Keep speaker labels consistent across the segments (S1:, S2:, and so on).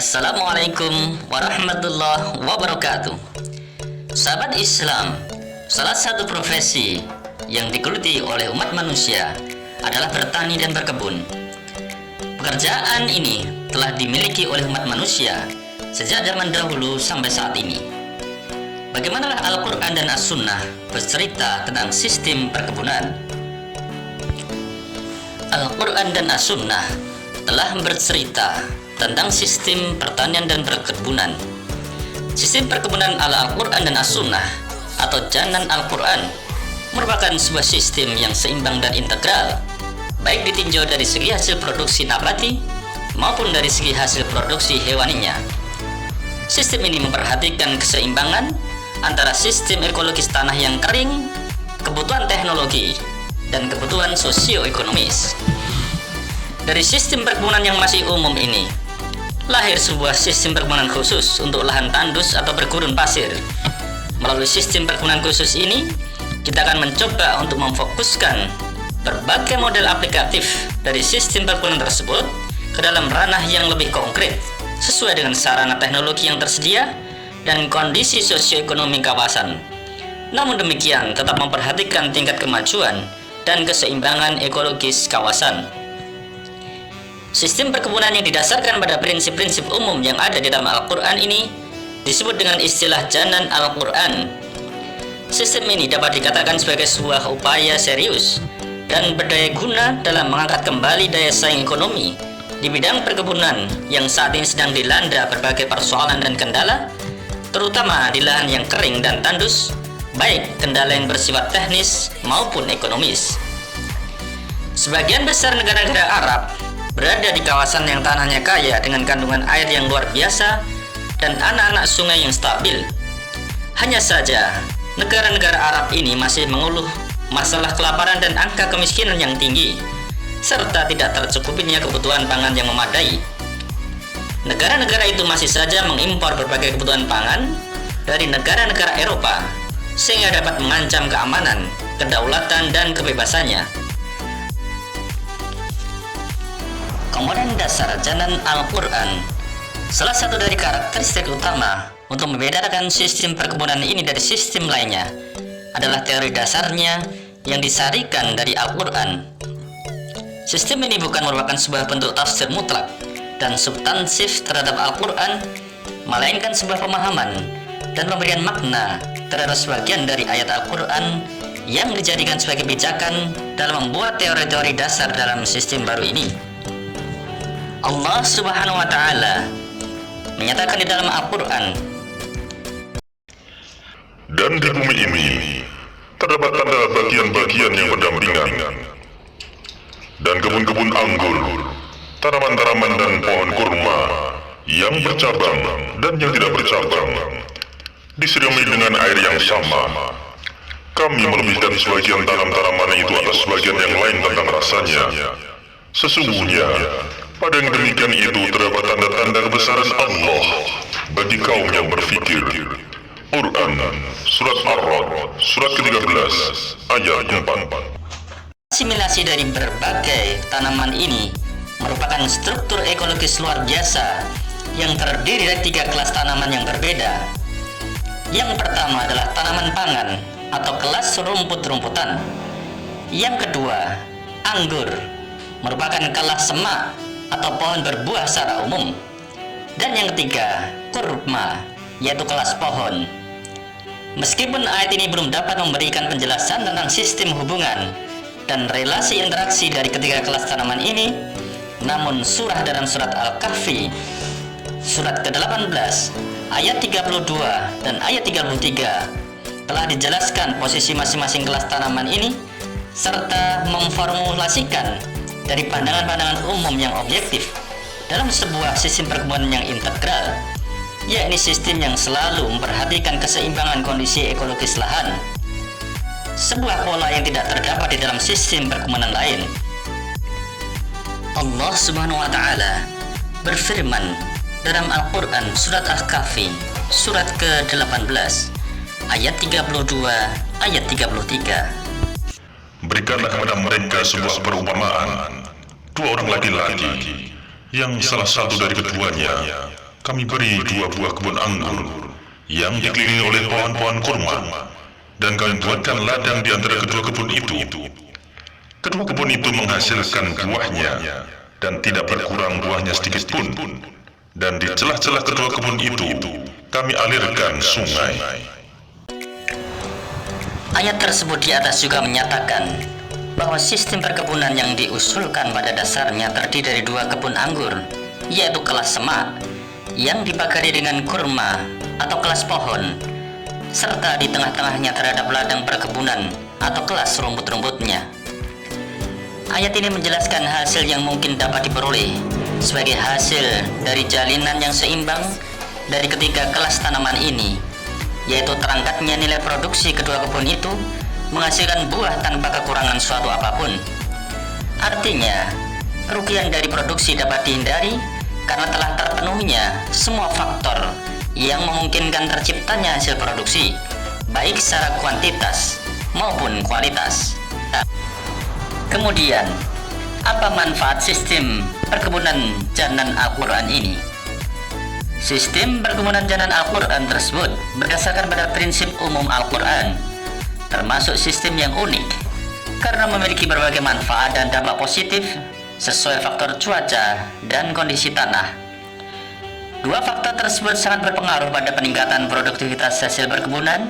S1: Assalamualaikum warahmatullahi wabarakatuh. Sahabat Islam, salah satu profesi yang digeluti oleh umat manusia adalah bertani dan berkebun. Pekerjaan ini telah dimiliki oleh umat manusia sejak zaman dahulu sampai saat ini. Bagaimanalah Al-Quran dan As-Sunnah bercerita tentang sistem perkebunan? Al-Quran dan As-Sunnah telah bercerita tentang sistem pertanian dan perkebunan. Sistem perkebunan ala Al-Quran dan As-Sunnah atau Janan Al-Quran merupakan sebuah sistem yang seimbang dan integral, baik ditinjau dari segi hasil produksi nabati maupun dari segi hasil produksi hewaninya. Sistem ini memperhatikan keseimbangan antara sistem ekologis tanah yang kering, kebutuhan teknologi, dan kebutuhan sosioekonomis. Dari sistem perkebunan yang masih umum ini, lahir sebuah sistem perkebunan khusus untuk lahan tandus atau bergurun pasir. Melalui sistem perkebunan khusus ini, kita akan mencoba untuk memfokuskan berbagai model aplikatif dari sistem perkebunan tersebut ke dalam ranah yang lebih konkret, sesuai dengan sarana teknologi yang tersedia dan kondisi sosioekonomi kawasan. Namun demikian, tetap memperhatikan tingkat kemajuan dan keseimbangan ekologis kawasan. Sistem perkebunan yang didasarkan pada prinsip-prinsip umum yang ada di dalam Al-Quran ini disebut dengan istilah Janan Al-Quran. Sistem ini dapat dikatakan sebagai sebuah upaya serius dan berdaya guna dalam mengangkat kembali daya saing ekonomi di bidang perkebunan yang saat ini sedang dilanda berbagai persoalan dan kendala, terutama di lahan yang kering dan tandus, baik kendala yang bersifat teknis maupun ekonomis. Sebagian besar negara-negara Arab berada di kawasan yang tanahnya kaya dengan kandungan air yang luar biasa dan anak-anak sungai yang stabil. Hanya saja, negara-negara Arab ini masih mengeluh masalah kelaparan dan angka kemiskinan yang tinggi, serta tidak tercukupinya kebutuhan pangan yang memadai. Negara-negara itu masih saja mengimpor berbagai kebutuhan pangan dari negara-negara Eropa, sehingga dapat mengancam keamanan, kedaulatan, dan kebebasannya. Komponen dasar Janan Al-Quran, salah satu dari karakteristik utama untuk membedakan sistem perkebunan ini dari sistem lainnya adalah teori dasarnya yang disarikan dari Al-Quran. Sistem ini bukan merupakan sebuah bentuk tafsir mutlak dan substansif terhadap Al-Quran, melainkan sebuah pemahaman dan pemberian makna terhadap sebagian dari ayat Al-Quran yang dijadikan sebagai pijakan dalam membuat teori-teori dasar dalam sistem baru ini. Allah Subhanahu wa Ta'ala menyatakan di dalam Al-Quran,
S2: dan di bumi ini terdapat tanda bagian-bagian yang berdampingan, dan kebun-kebun anggur, tanaman-tanaman dan pohon kurma yang bercabang dan yang tidak bercabang, disirami dengan air yang sama. Kami melebihkan sebagian tanaman itu atas sebagian yang lain tentang rasanya. Sesungguhnya pada yang demikian itu terdapat tanda-tanda kebesaran Allah bagi kaum yang berfikir. Quran Surat Ar-Ra'd Surat ke-13 ayat 4.
S1: Asimilasi dari berbagai tanaman ini merupakan struktur ekologis luar biasa yang terdiri dari 3 kelas tanaman yang berbeda. Yang pertama adalah tanaman pangan atau kelas rumput-rumputan. Yang kedua, anggur, merupakan kelas semak atau pohon berbuah secara umum. Dan yang ketiga, kurma, yaitu kelas pohon. Meskipun ayat ini belum dapat memberikan penjelasan tentang sistem hubungan dan relasi interaksi dari ketiga kelas tanaman ini, namun surah dalam surat Al-Kahfi surat ke-18 ayat 32 dan ayat 33 telah dijelaskan posisi masing-masing kelas tanaman ini serta memformulasikan dari pandangan-pandangan umum yang objektif dalam sebuah sistem perkebunan yang integral, yakni sistem yang selalu memperhatikan keseimbangan kondisi ekologis lahan, sebuah pola yang tidak terdapat di dalam sistem perkebunan lain. Allah Subhanahu wa Ta'ala berfirman dalam Al-Quran surat Al-Kahfi surat ke-18 ayat 32 ayat 33.
S2: Berikanlah kepada mereka sebuah perumpamaan, 2 orang laki-laki yang salah satu dari keduanya kami beri 2 buah kebun anggur yang dikelilingi oleh pohon-pohon kurma, dan kami buatkan ladang di antara kedua kebun itu. Kedua kebun itu menghasilkan buahnya, dan tidak berkurang buahnya sedikit pun. Dan di celah-celah kedua kebun itu, kami alirkan sungai.
S1: Ayat tersebut di atas juga menyatakan bahwa sistem perkebunan yang diusulkan pada dasarnya terdiri dari 2 kebun anggur, yaitu kelas semak yang dibagari dengan kurma atau kelas pohon, serta di tengah-tengahnya terhadap ladang perkebunan atau kelas rumput-rumputnya. Ayat ini menjelaskan hasil yang mungkin dapat diperoleh sebagai hasil dari jalinan yang seimbang dari ketiga kelas tanaman ini, yaitu terangkatnya nilai produksi kedua kebun itu menghasilkan buah tanpa kekurangan suatu apapun. Artinya, kerugian dari produksi dapat dihindari karena telah terpenuhinya semua faktor yang memungkinkan terciptanya hasil produksi, baik secara kuantitas maupun kualitas. Kemudian, apa manfaat sistem perkebunan Janan Al-Quran ini? Sistem perkebunan Janan Al-Quran tersebut berdasarkan pada prinsip umum Al-Quran, termasuk sistem yang unik karena memiliki berbagai manfaat dan dampak positif sesuai faktor cuaca dan kondisi tanah. 2 faktor tersebut sangat berpengaruh pada peningkatan produktivitas hasil perkebunan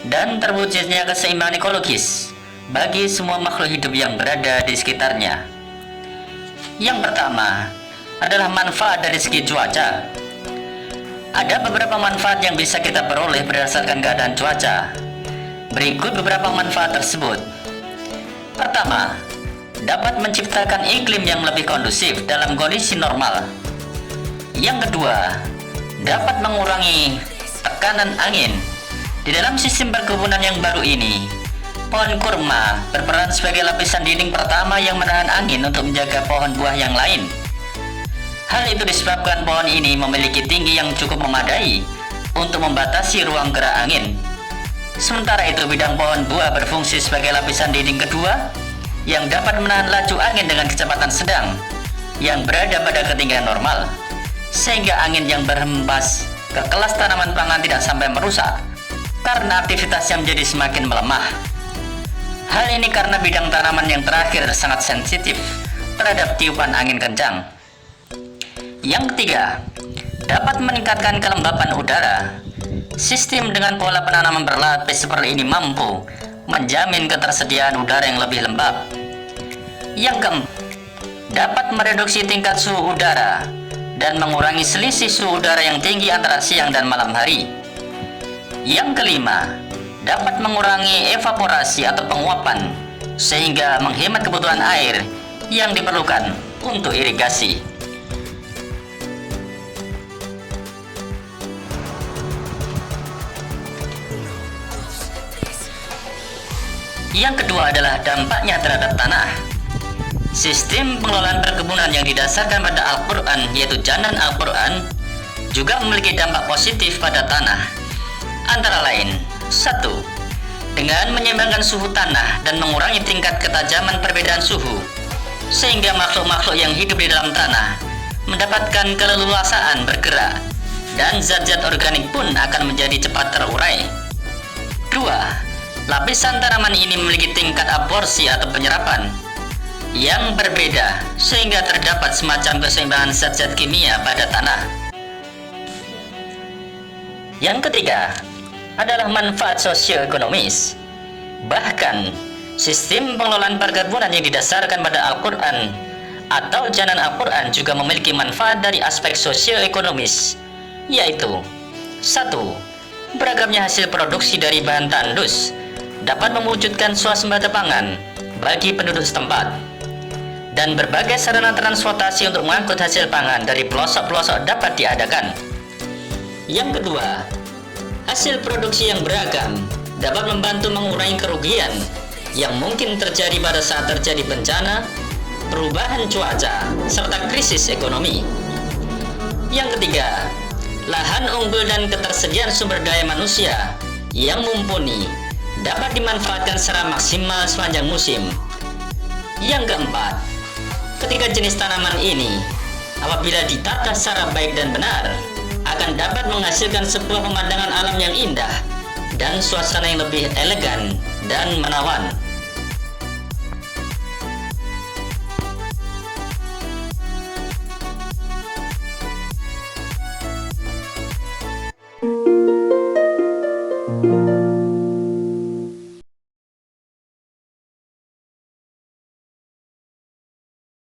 S1: dan terwujudnya keseimbangan ekologis bagi semua makhluk hidup yang berada di sekitarnya. Yang pertama adalah manfaat dari segi cuaca. Ada beberapa manfaat yang bisa kita peroleh berdasarkan keadaan cuaca. Berikut beberapa manfaat tersebut. Pertama, dapat menciptakan iklim yang lebih kondusif dalam kondisi normal. Yang kedua, dapat mengurangi tekanan angin. Di dalam sistem perkebunan yang baru ini, pohon kurma berperan sebagai lapisan dinding pertama yang menahan angin untuk menjaga pohon buah yang lain. Hal itu disebabkan pohon ini memiliki tinggi yang cukup memadai untuk membatasi ruang gerak angin. Sementara itu, bidang pohon buah berfungsi sebagai lapisan dinding kedua yang dapat menahan laju angin dengan kecepatan sedang yang berada pada ketinggian normal, sehingga angin yang berhembus ke kelas tanaman pangan tidak sampai merusak karena aktivitas yang menjadi semakin melemah. Hal ini karena bidang tanaman yang terakhir sangat sensitif terhadap tiupan angin kencang. Yang ketiga, dapat meningkatkan kelembapan udara. Sistem dengan pola penanaman berlapis seperti ini mampu menjamin ketersediaan udara yang lebih lembab. Yang keempat, dapat mereduksi tingkat suhu udara dan mengurangi selisih suhu udara yang tinggi antara siang dan malam hari. Yang kelima, dapat mengurangi evaporasi atau penguapan sehingga menghemat kebutuhan air yang diperlukan untuk irigasi. Yang kedua adalah dampaknya terhadap tanah. Sistem pengelolaan perkebunan yang didasarkan pada Al-Quran, yaitu Janan Al-Quran, juga memiliki dampak positif pada tanah. Antara lain, 1. Dengan menyeimbangkan suhu tanah dan mengurangi tingkat ketajaman perbedaan suhu, sehingga makhluk-makhluk yang hidup di dalam tanah mendapatkan keleluasaan bergerak, dan zat-zat organik pun akan menjadi cepat terurai. 2. Lapisan tanaman ini memiliki tingkat absorpsi atau penyerapan yang berbeda, sehingga terdapat semacam keseimbangan zat-zat kimia pada tanah. Yang ketiga adalah manfaat sosioekonomis. Bahkan, sistem pengelolaan perkebunan yang didasarkan pada Al-Quran atau Janan Al-Quran juga memiliki manfaat dari aspek sosioekonomis, yaitu 1. Beragamnya hasil produksi dari bahan tandus dapat mewujudkan swasembada pangan bagi penduduk setempat, dan berbagai sarana transportasi untuk mengangkut hasil pangan dari pelosok-pelosok dapat diadakan. Yang kedua, hasil produksi yang beragam dapat membantu mengurangi kerugian yang mungkin terjadi pada saat terjadi bencana, perubahan cuaca, serta krisis ekonomi. Yang ketiga, lahan unggul dan ketersediaan sumber daya manusia yang mumpuni dapat dimanfaatkan secara maksimal sepanjang musim. Yang keempat, ketiga jenis tanaman ini apabila ditata secara baik dan benar akan dapat menghasilkan sebuah pemandangan alam yang indah dan suasana yang lebih elegan dan menawan.